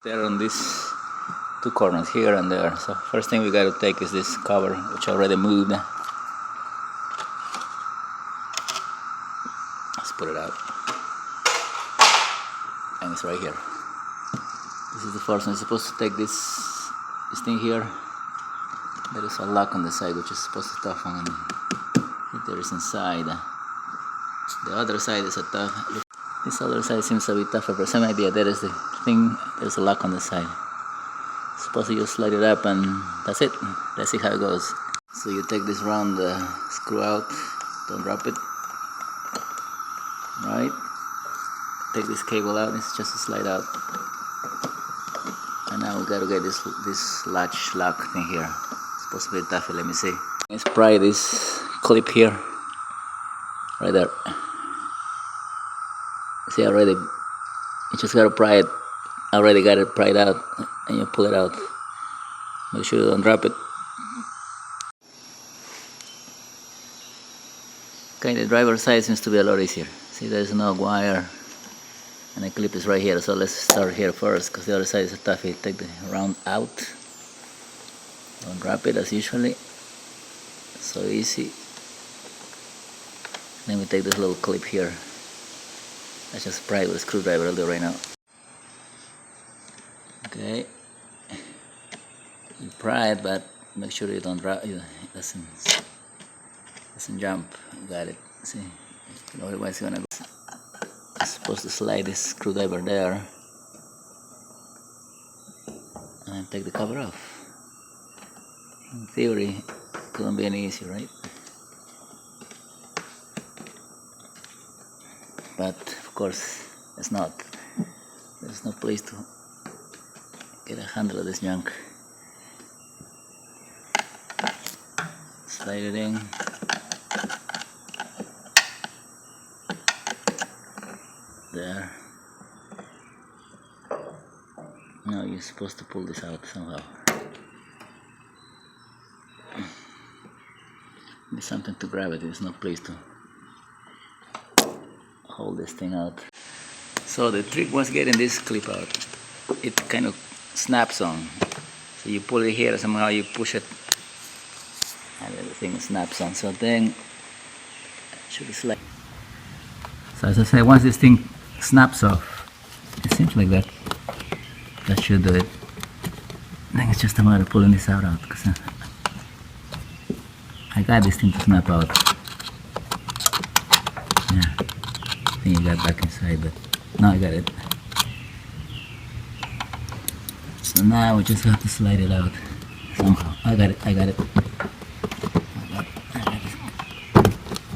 There on these two corners, here and there. So first thing we got to take is this cover, which I already moved. Let's put it out. And it's right here. This is the first one. It's supposed to take this thing here. There is a lock on the side which is supposed to toughen. If there is inside. The other side is a tough. This other side seems a bit tougher. For some idea, there is the thing. There's a lock on the side. Suppose you just slide it up and that's it. Let's see how it goes. So you take this round screw out. Don't drop it. Right. Take this cable out. It's just a slide out. And now we gotta get this latch lock thing here. It's supposed to be tough. Let me see. Let's pry this clip here. Right there. See, already, you just gotta pry it. Already got it pried out, and you pull it out. Make sure you don't drop it. Okay, the driver's side seems to be a lot easier. See, there's no wire, and the clip is right here. So let's start here first, because the other side is a toughie. Take the round out. Don't drop it as usually. So easy. Then we take this little clip here. Let's just pry it with a screwdriver. I'll do it right now. Okay. You pry it, but make sure you don't drop. It doesn't jump. You got it. See, otherwise it's gonna go. I'm supposed to slide this screwdriver there, and then take the cover off. In theory, it couldn't be any easier, right? But of course, it's not. There's no place to get a handle of this junk. Slide it in. There. Now you're supposed to pull this out somehow. There's something to grab it. There's no place to hold this thing out. So the trick was getting this clip out. It kind of snaps on. So you pull it here, somehow you push it, and the thing snaps on. So then, should slide. So as I said, once this thing snaps off, it seems like that. That should do it. Then it's just a matter of pulling this out. Because I got this thing to snap out. Yeah. I think you got back inside, but now I got it. So now we just have to slide it out somehow. I got it.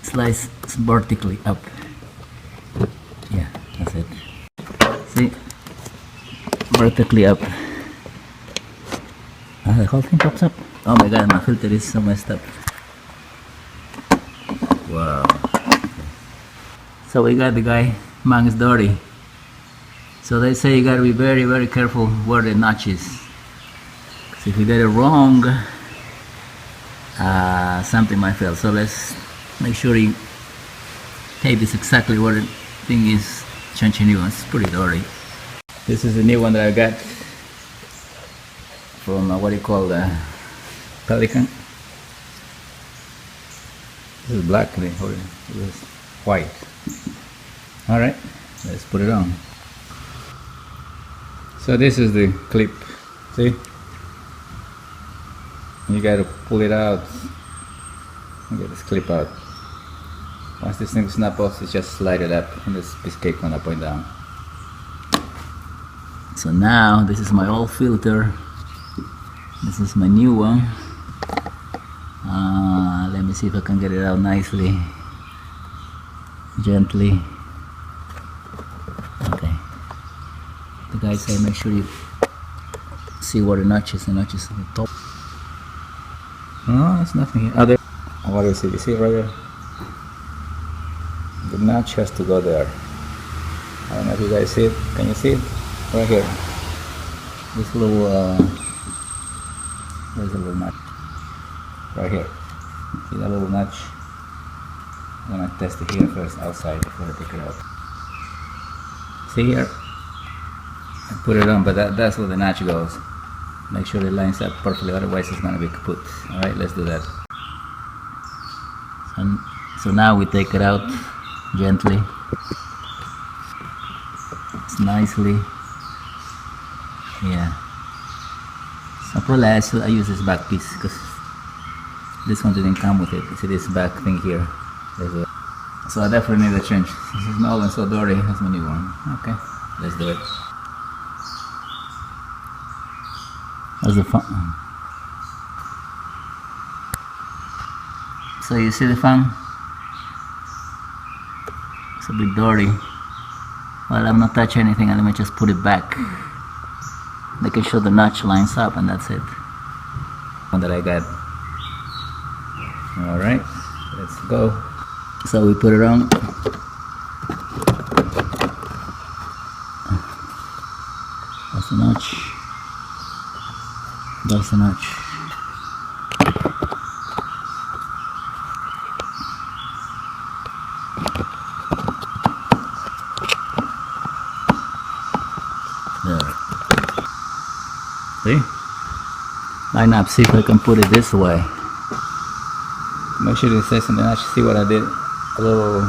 Slice vertically up. Yeah, that's it. See? Vertically up. The whole thing pops up. Oh my god, my filter is so messed up. Wow. So we got the guy, man's dirty. So they say you gotta be very, very careful where the notch is. Because if you get it wrong, something might fail. So let's make sure you tape this exactly where the thing is changing you. It's pretty dirty. This is the new one that I got from what do you call the Pelican. This is black, this is white. Alright, let's put it on. So this is the clip, see? You gotta pull it out and get this clip out. Once this thing snaps off, you just slide it up and this escape going up and down. So now this is my old filter. This is my new one. Let me see if I can get it out nicely, gently. Okay. The guy said make sure you see where the notch is. The notch is on the top. No, there's nothing here. Oh, there. What do you see? You see it right there? The notch has to go there. I don't know if you guys see it. Can you see it? Right here. This little, there's a little notch. Right here. See that little notch? I'm gonna test it here first, outside, before I take it out. See here? Put it on, but that's where the notch goes. Make sure it lines up perfectly, otherwise it's gonna be kaput. Alright, let's do that. So now we take it out gently. It's nicely. Yeah. So probably I use this back piece because this one didn't come with it. You see this back thing here. So I definitely need a change. This is my old one so dirty. That's my new one. Okay, let's do it. That's the fan. So you see the fan? It's a bit dirty. Well, I'm not touching anything, and let me just put it back. Making sure the notch lines up, and that's it. One that I got. Alright, let's go. So we put it on. That's the notch. That's the notch. There. See? Line up, see if I can put it this way. Make sure it says in the notch. See what I did? A little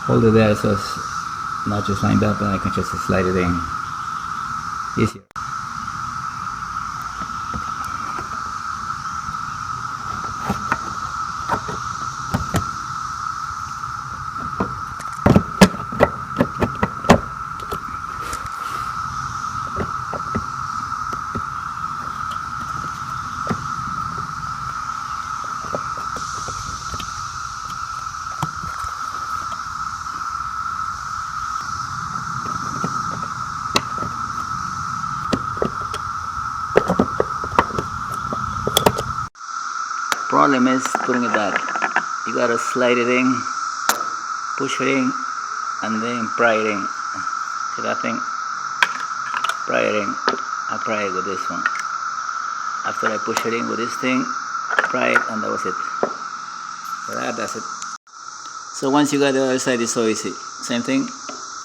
hold it there so it's not just lined up, and I can just slide it in. Easier. Problem is putting it back. You gotta slide it in, push it in, and then pry it in. See that thing? Pry it in. I pry it with this one. After I push it in with this thing, pry it, and that was it. So that's it. So once you got the other side, it's so easy. Same thing.